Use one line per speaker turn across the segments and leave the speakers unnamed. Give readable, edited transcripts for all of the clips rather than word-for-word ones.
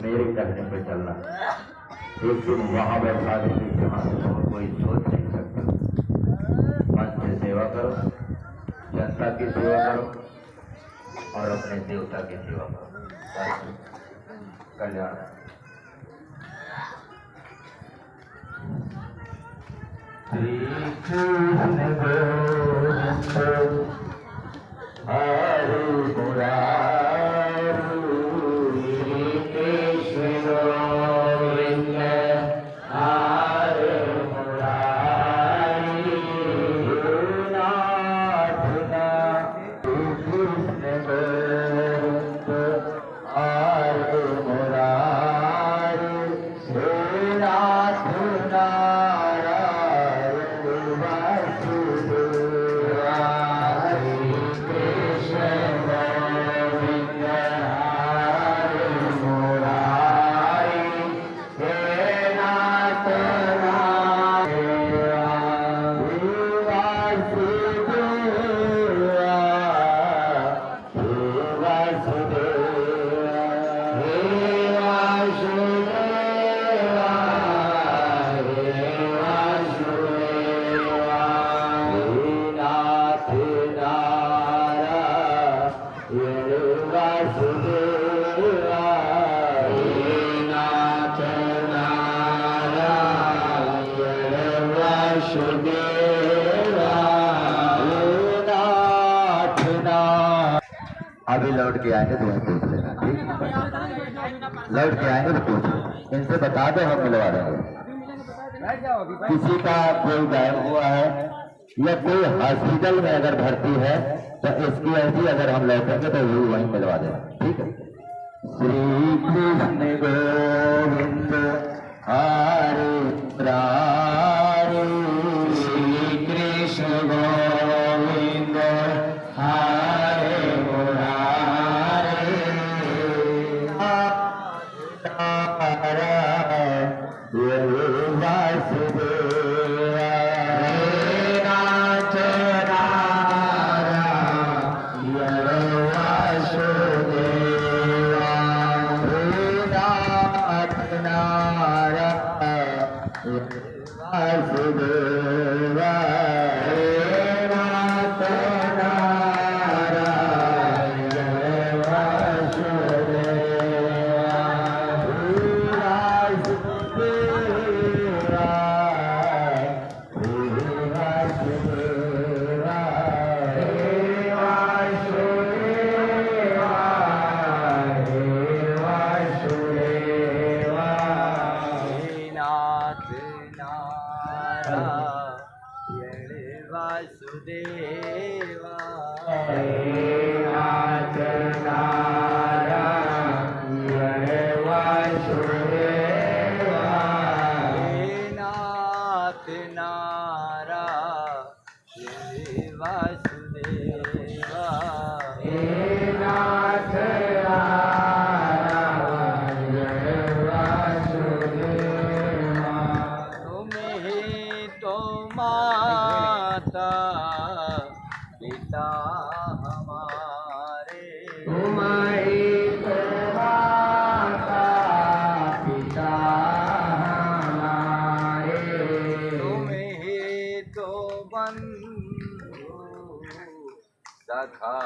मेरे कहने पे चलना। एक दिन वहां बैठा देंगे जहां से तुम्हें कोई सोच नहीं सकता। मन से सेवा करो, जनता की सेवा करो और अपने देवता की सेवा करो। कल्याण। श्री कृष्ण गोविंद हरे मुरारी, कृष्ण गोविंद हरे मुरारी, नाथ नाथ कृष्ण गोविंद हरे मुरारी, नाथ नाथ अभी लौट के आएंगे तो वहीं पूछ लेना, ठीक? लौट के आएंगे तो पूछ लेना, इनसे बता दो, हम मिलवा देंगे। किसी का कोई गायब हुआ है या कोई हॉस्पिटल में अगर भर्ती है तो इसकी अर्जी अगर हम लौटेंगे तो वो वहीं मिलवा देना, ठीक है? श्री कृष्ण गोविंद हरे मुरारी, श्री कृष्ण गोविंद हरे मुरारी, वासुदेवा, नाथ नारायण वासुदेवा, नाथ नारायण वासुदेवा, नाथ नारायण वासुदेवा, तुम्हें तो माता पिता हमारे, तुम्हारी तो माता पिता हमारे, तुम्हें तो बंधु सखा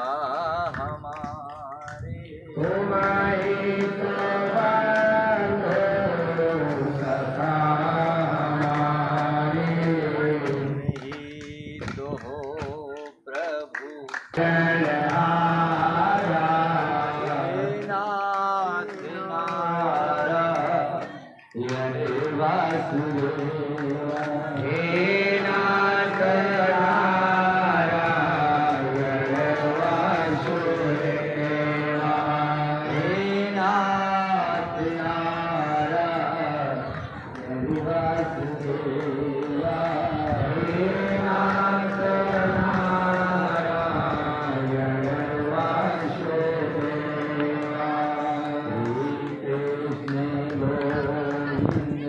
हमारे, तुम्हारी तो बंधु सखा हमारे, तुम्हें तो हो प्रभु नाथ नारायण वासुदेवा, हे नाथ नारायण वासुदेवा, हे नाथ नारायण वासुदेवा, हे नाथ कृष्ण गोविंद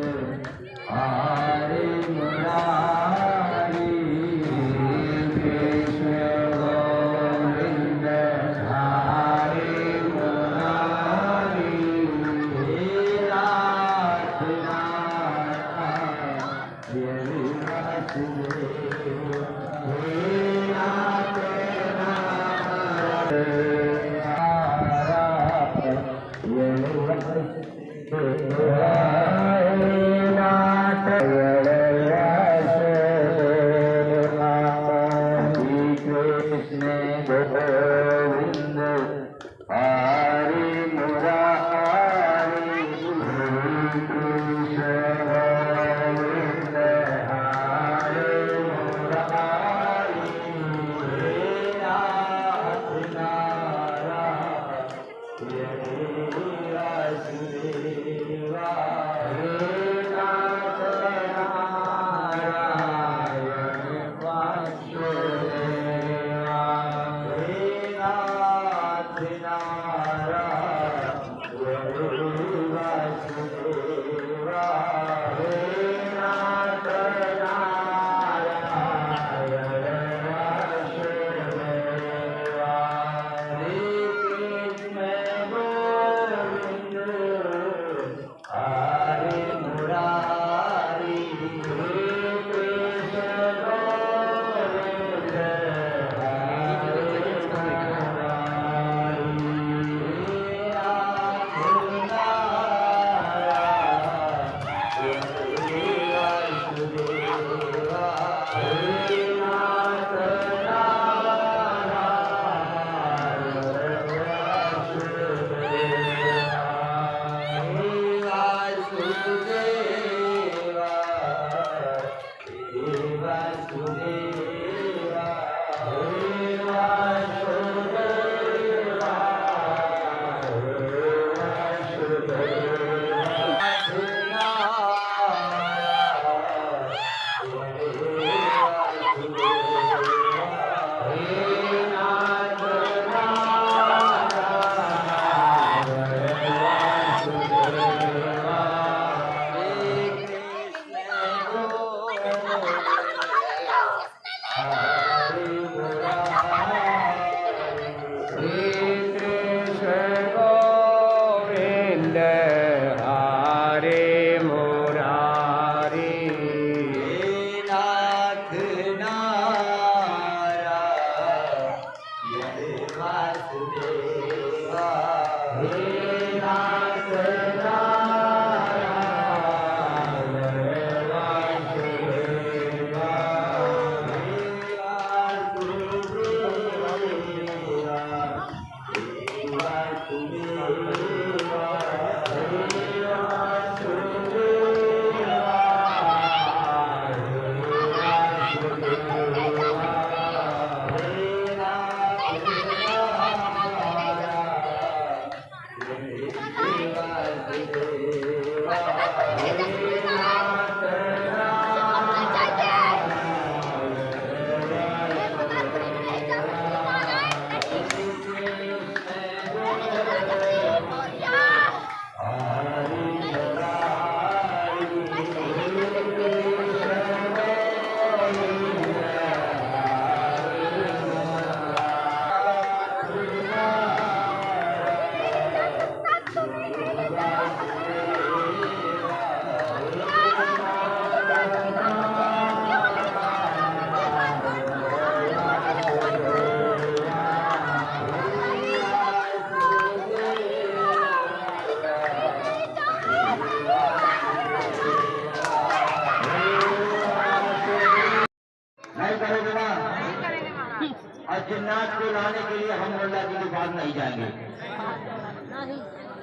और जिन्नात को लाने के लिए हम मोल्ला जी के पास नहीं जाएंगे।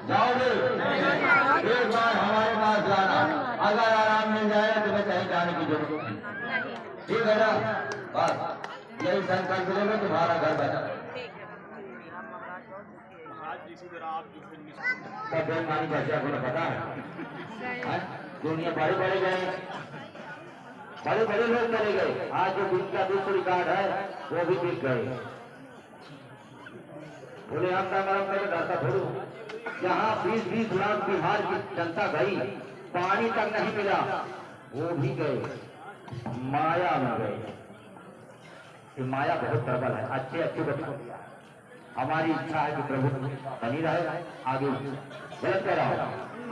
जाओगे एक बार हमारे पास लाना, अगर आराम मिल जाए तो मैं कहीं जाने की जरूरत नहीं, ठीक है ना? बस यही संकल्प लेंगे, तुम्हारा घर बचा। बेईमानी बचा को पता है, दुनिया बड़े बड़े गए, बड़े बड़े लोग चले गए। आज जो जिनका विश्व रिकॉर्ड है वो भी बिक गए। बोले हम डरता थोड़ू, जहाँ 20-20 लाख बिहार की जनता गई, पानी तक नहीं मिला, वो भी गए, माया में गए। ये माया बहुत प्रबल है। अच्छे अच्छे बच्चों, हमारी इच्छा है कि प्रभु बनी रहे, आगे गलत कह रहा हूँ।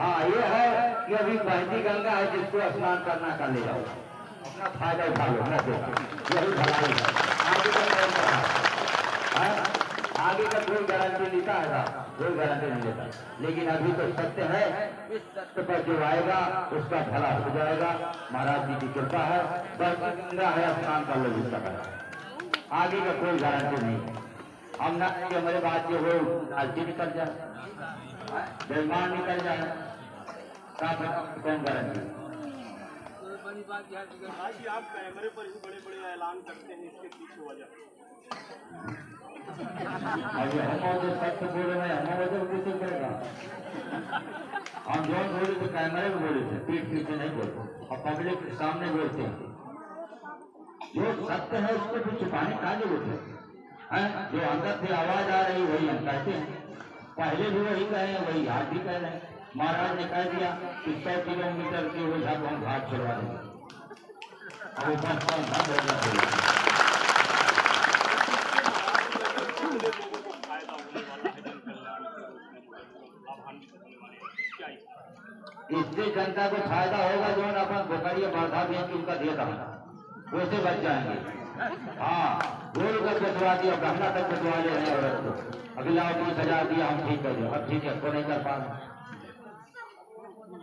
हाँ ये है कि अभी बहती गंगा है, जिसको स्नान करना कर ले जाओ, अपना फायदा उठा लो, न दो, यही भलाई है। आगे का आगे का कोई गारंटी लेता है साहब, कोई गारंटी नहीं लेता, लेकिन अभी तो सत्य है, इस सत्य पर जो आएगा उसका भला हो जाएगा। महाराज जी की कृपा है, बस गंगा है स्नान कर लो जिसका है, आगे का कोई गारंटी नहीं है। हम ना कि हमारे बात जो हो लालची निकल जाए, बेईमान निकल जाए, कौन गारंटी?
आज आप कैमरे पर ही बड़े बड़े ऐलान करते हैं, इसके पीछे वजह
अभी हम जो सत्य बोल रहे हैं हमारे वजह पीछे करेगा। हम जो बोले थे कैमरे में बोले थे, पीठ पीछे नहीं बोलते और पब्लिक के सामने बोलते हैं। जो सत्य है उसको भी छुपाने का जरूरत है। जो अंदर से आवाज आ रही वही हम कहते हैं, पहले भी वही कहे हैं, वही आज भी कह रहे हैं। महाराज ने कह दिया कि 100 किलोमीटर के वजह को हम घाट छोड़वा देंगे, अब ऊपर कौन घाट हो जाए। इससे जनता को फायदा होगा, जो अपन बकरिया बाधा भी उनका देता वैसे बच जाएंगे। हाँ, गोल कर बचवा दिया, गहना तक बचवा ले रहे हैं औरत को, अगला 20,000 दिया हम ठीक कर दिया, अब ठीक है को नहीं कर पा रहे,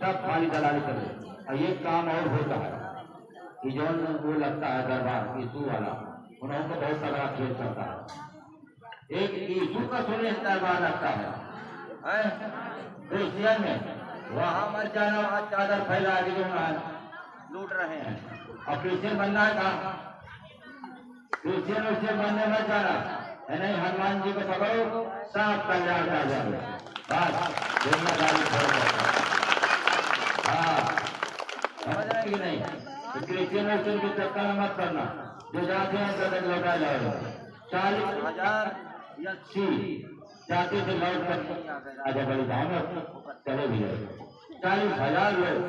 सब खाली दलाली कर रहे। और ये काम और होता है कि जो वो लगता है दरबार यीशु वाला, उन्होंने को बहुत तगड़ा खेल करता है। एक यीशु का सुने दरबार लगता है क्रिश्चियन में, वहां मत जाना, वहां चादर फैला के जो लूट रहे हैं। और क्रिश्चियन बनना है कहा, क्रिश्चियन उससे बनने मत जाना है, नहीं हनुमान जी को पकड़ो सब कल्याण कर जाएंगे, बस दुनियादारी छोड़ देता। हाँ समझ रहे कि नहीं? तो क्रिश्चियन उसके चक्कर में मत करना, जो जाते हैं तक लौटा जाएगा। 40,000 या 80 जाते थे लौट कर राजा बलिदान चले भी गए, 40,000 लोग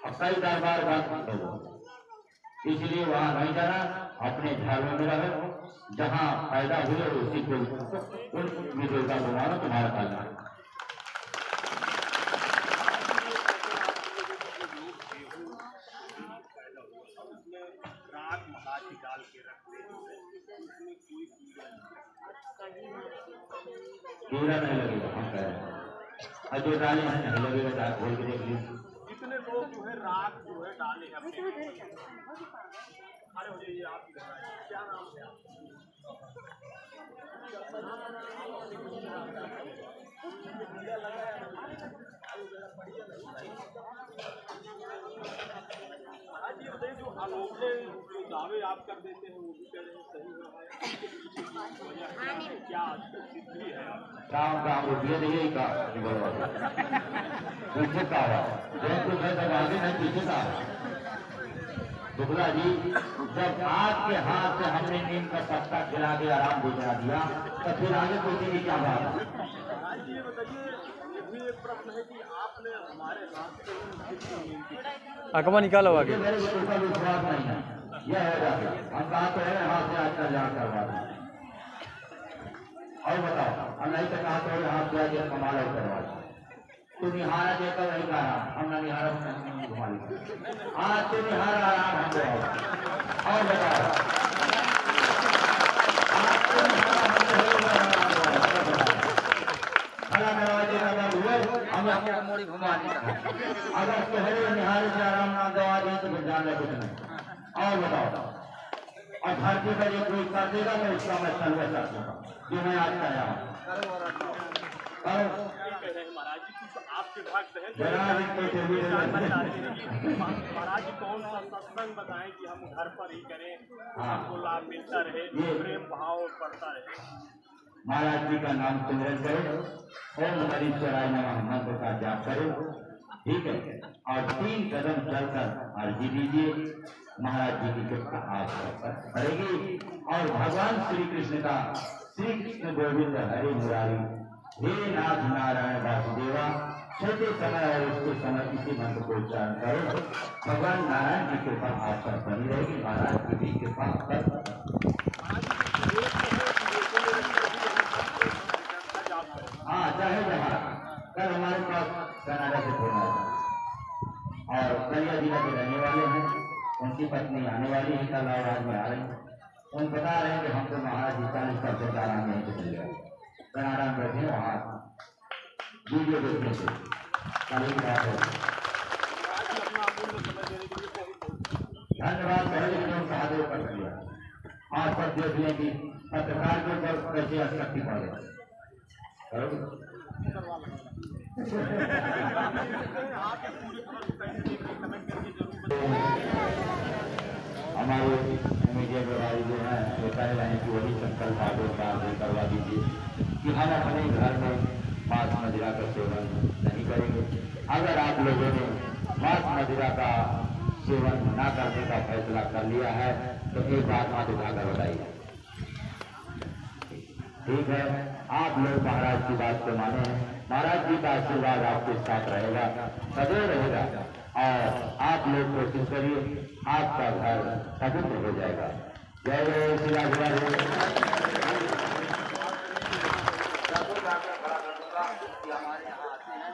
अब कई दरबार बात हो, इसलिए वहां नहीं जाना, अपने झालों में रहो, जहां फायदा हुए उसी को उन विदेवता को मानो, तुम्हारा फायदा है। कीड़ा नहीं लगेगा, हम कह रहे हैं जो डाले हैं नहीं लगेगा, खोल के देख लीजिए।
कितने लोग जो है रात जो है डाले हैं अपने, अरे हो जाइए आप क्या नाम है आज ये बताइए, जो अनोखे जो दावे आप कर देते हैं वो भी कह रहे हैं सही हो रहा है, क्या सिद्धि है?
काम काम रुपये नहीं का पीछे का आगे नहीं, पीछे का दुबला जी, जब आपके हाथ से हमने नीम का पत्ता खिला के आराम दिला दिया तो फिर आगे पूछने की क्या बात है?
ये बताइए, ये भी एक प्रश्न है कि आपने हमारे हाथ से
अकबा निकालो आगे,
मेरे को उसका विश्वास नहीं है, यह हो जाता हम कहा तो है हाथ से आज का जान करवा दें, और बताओ हम नहीं तो कहा तो हाथ से आज कमाल और करवा दें। तू निहारा देकर वही कहा, हमने निहारा घुमा लिया, आज तू निहारा आराम हम दो, और बताओ मोड़ी घुमा दिया, अगर पहले निहारे से आराम ना दवा दें तो जान ले कुछ नहीं। और बताओ, और धरती पर ये कोई कर देगा तो उसका मैं सर्वे कर दूंगा, जो मैं आज कर रहा हूँ।
महाराज जी कुछ आपके भक्त हैं, महाराज जी कौन सा सत्संग बताएं कि हम घर पर ही करें, हमको लाभ मिलता रहे, प्रेम भाव बढ़ता रहे?
महाराज जी का नाम सिमरन करो, ओम हरीश्वराय नमः मंत्र का जाप करो, ठीक है, और 3 कदम चलकर अर्जी दीजिए, महाराज जी की कृपा आप करेगी। और भगवान श्री कृष्ण का श्री कृष्ण गोविंद हरे मुरारी हे नाथ नारायण वासुदेवा, छोटे समय और उसके समय इसी मंत्र को उच्चारण करो, भगवान नारायण की कृपा आप पर बनी रहेगी, महाराज की भी कृपा पर। हाँ चाहे जहाँ, कल हमारे पास कनाडा से फोन आया और कलिया जिला के रहने वाले हैं, उनकी पत्नी आने वाली है कल और आज में आ रही है, उन बता रहे हैं कि हमको महाराज जी 40% आराम नहीं मिल गया, आराम रखें वहाँ वीडियो देखने से कभी बात है। धन्यवाद। पहले क्यों महादेव कर दिया। आज तक देख लें कि पत्रकार के ऊपर कैसे शक्ति पड़े। हमारे मीडिया के भाई जो है वो कह रहे हैं कि वही संकल्प आप करवा दीजिए कि हम अपने घर में मांस मदिरा का सेवन नहीं करेंगे। अगर आप लोगों ने मांस मदिरा का सेवन न करने का फैसला कर लिया है तो एक बात हाथ उठाकर बताइए। ठीक है, आप लोग महाराज की बात को माने हैं। महाराज जी का आशीर्वाद आपके साथ रहेगा, सदैव रहेगा। और आप लोग कोशिश करिए, आपका घर पवित्र हो जाएगा। जय जय श्री राम। हमारे यहाँ आते हैं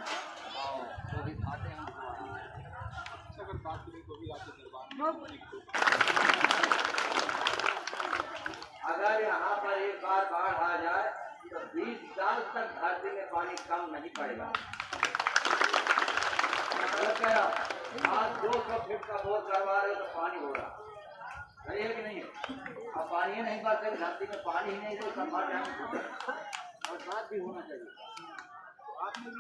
और जो भी खाते हैं
अगर बात करें तो भी आपके दरबार
अगर यहाँ पर एक बार बाढ़ आ जाए तो 20 साल तक धरती में पानी कम नहीं पड़ेगा। आज 200 फीट का बोर करवा रहे तो पानी हो रहा सही है कि नहीं है? अब पानी नहीं पाते धरती में पानी ही नहीं तो संभाल जाएंगे और बात भी होना चाहिए।
आपने भी